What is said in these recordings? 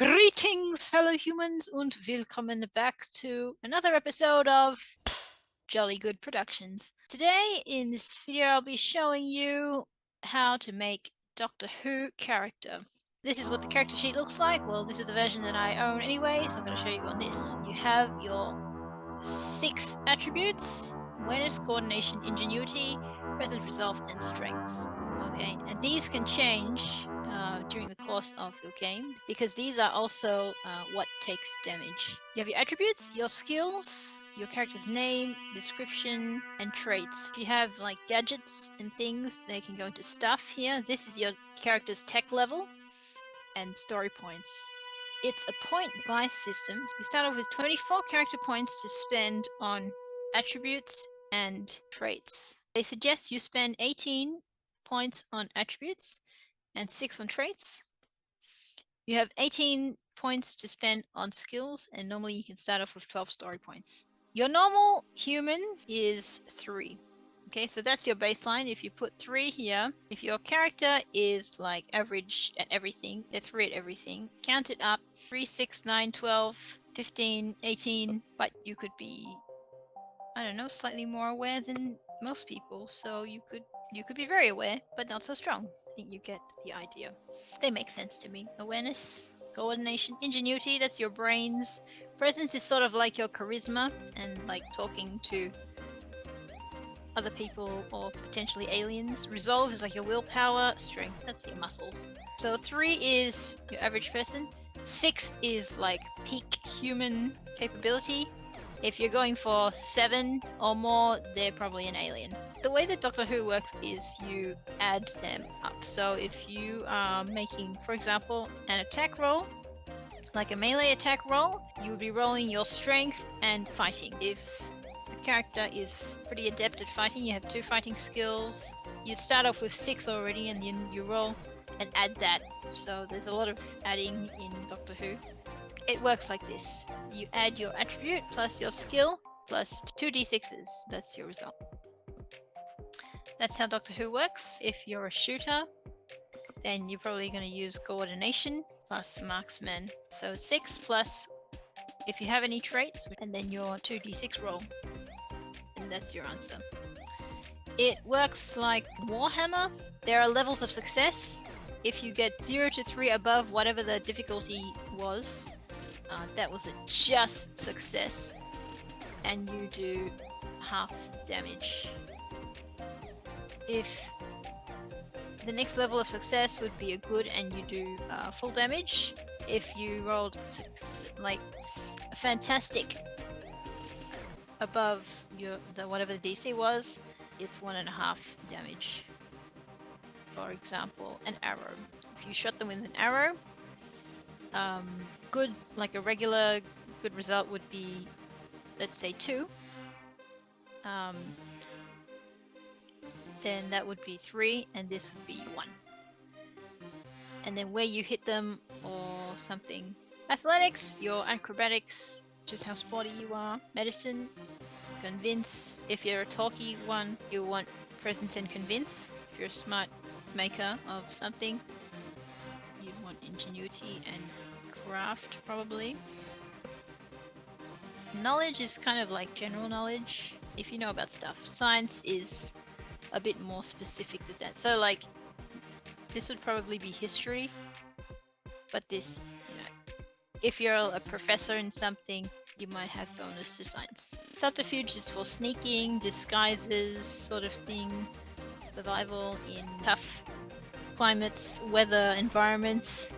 Greetings, fellow humans, und willkommen back to another episode of Jolly Good Productions. Today, in this video, I'll be showing you how to make Doctor Who character. This is what the character sheet looks like. Well, this is the version that I own anyway, so I'm going to show you on this. You have your 6 attributes: awareness, coordination, ingenuity, presence, resolve, and strength. Okay, and these can change during the course of your game because these are also what takes damage. You have your attributes, your skills, your character's name, description, and traits. If you have like gadgets and things, they can go into stuff here. This is your character's tech level and story points. It's a point-buy system. You start off with 24 character points to spend on attributes and traits. They suggest you spend 18 points on attributes and 6 on traits. You have 18 points to spend on skills, and normally you can start off with 12 story points. Your normal human is 3. Okay, so that's your baseline. If you put 3 here, if your character is like average at everything, they're 3 at everything, count it up: 3, 6, 9, 12, 15, 18, but you could be, I don't know, slightly more aware than most people, so you could be very aware, but not so strong. I think you get the idea. They make sense to me. Awareness, coordination, ingenuity, that's your brains. Presence is sort of like your charisma and like talking to other people or potentially aliens. Resolve is like your willpower. Strength, that's your muscles. So 3 is your average person. 6 is like peak human capability. If you're going for 7 or more, they're probably an alien. The way that Doctor Who works is you add them up. So if you are making, for example, an attack roll, like a melee attack roll, you would be rolling your strength and fighting. If a character is pretty adept at fighting, you have 2 fighting skills, you start off with 6 already, and then you roll and add that. So there's a lot of adding in Doctor Who. It works like this. You add your attribute plus your skill plus 2d6s. That's your result. That's how Doctor Who works. If you're a shooter, then you're probably going to use coordination plus marksman. So 6 plus, if you have any traits, and then your 2d6 roll. And that's your answer. It works like Warhammer. There are levels of success. If you get 0 to 3 above whatever the difficulty was, that was a just success, and you do half damage. If the next level of success would be a good, and you do full damage. If you rolled like a fantastic above the whatever the DC was, it's 1.5 damage. For example, an arrow. If you shot them with an arrow, good, like a regular good result would be, let's say 2. Then that would be 3, and this would be 1. And then where you hit them or something. Athletics, your acrobatics, just how sporty you are. Medicine, convince. If you're a talky one, you want presence and convince. If you're a smart maker of something, you'd want ingenuity and craft, probably. Knowledge is kind of like general knowledge, if you know about stuff. Science is a bit more specific than that. So like, this would probably be history, but this, you know, if you're a professor in something, you might have bonus to science. Subterfuge is for sneaking, disguises, sort of thing. Survival in tough climates, weather, environments.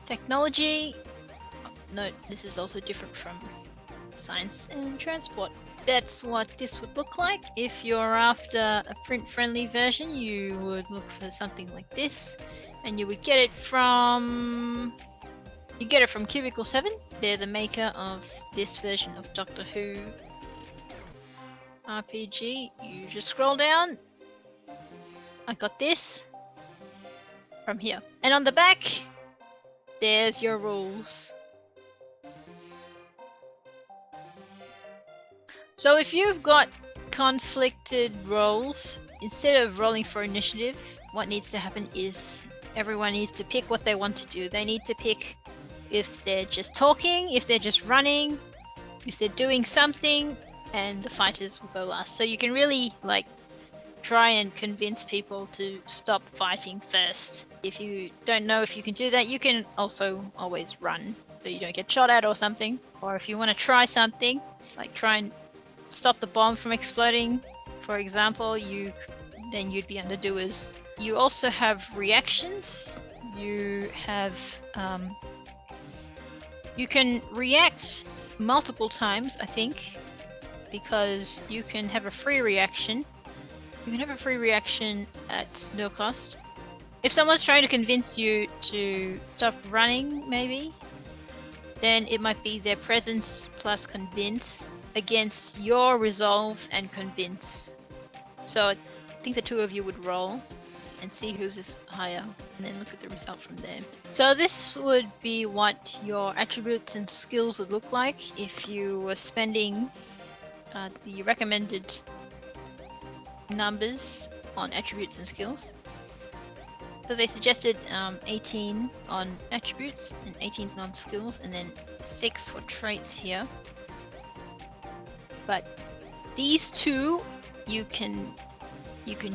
Technology, note this is also different from science and transport. That's what this would look like. If you're after a print-friendly version, you would look for something like this, and you would get it from Cubicle 7. They're the maker of this version of Doctor Who RPG. You just scroll down. I got this from here. And on the back, there's your rules. So if you've got conflicted roles, instead of rolling for initiative, what needs to happen is everyone needs to pick what they want to do. They need to pick if they're just talking, if they're just running, if they're doing something, and the fighters will go last. So you can really like try and convince people to stop fighting first. If you don't know if you can do that, you can also always run so you don't get shot at or something. Or if you want to try something, like try and stop the bomb from exploding, for example, then you'd be under doers. You also have reactions. You have you can react multiple times, I think, because you can have a free reaction. You can have a free reaction at no cost. If someone's trying to convince you to stop running, maybe, then it might be their presence plus convince against your resolve and convince. So I think the two of you would roll and see whose is higher, and then look at the result from there. So this would be what your attributes and skills would look like if you were spending the recommended numbers on attributes and skills. So they suggested 18 on attributes and 18 on skills, and then 6 for traits here. But these two, you can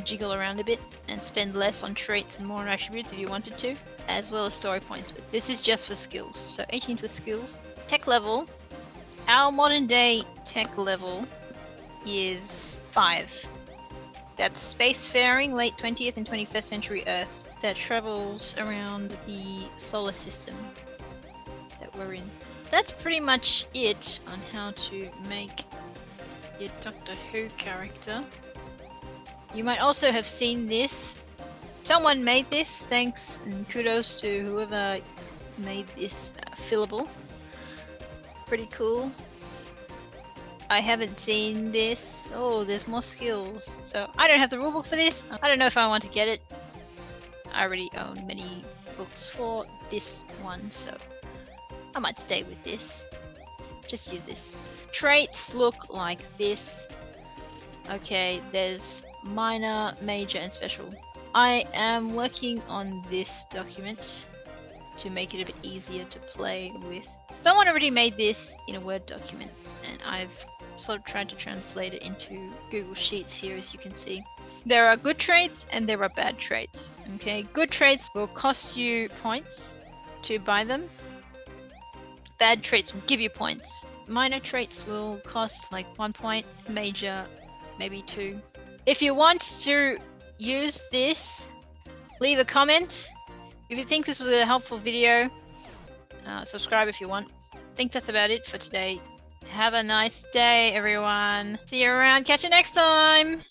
jiggle around a bit and spend less on traits and more on attributes if you wanted to, as well as story points. But this is just for skills. So 18 for skills. Tech level. Our modern day tech level is 5. That's spacefaring, late 20th and 21st century Earth, that travels around the solar system that we're in. That's pretty much it on how to make your Doctor Who character. You might also have seen this. Someone made this, thanks and kudos to whoever made this fillable. Pretty cool. I haven't seen this. Oh, there's more skills. So I don't have the rulebook for this. I don't know if I want to get it. I already own many books for this one, so I might stay with this. Just use this. Traits look like this. Okay, there's minor, major, and special. I am working on this document to make it a bit easier to play with. Someone already made this in a Word document, and I've sort of tried to translate it into Google Sheets here, as you can see. There are good traits and there are bad traits. Okay, good traits will cost you points to buy them. Bad traits will give you points. Minor traits will cost like 1 point, major maybe 2. If you want to use this, leave a comment. If you think this was a helpful video, subscribe if you want. I think that's about it for today. Have a nice day, everyone. See you around. Catch you next time.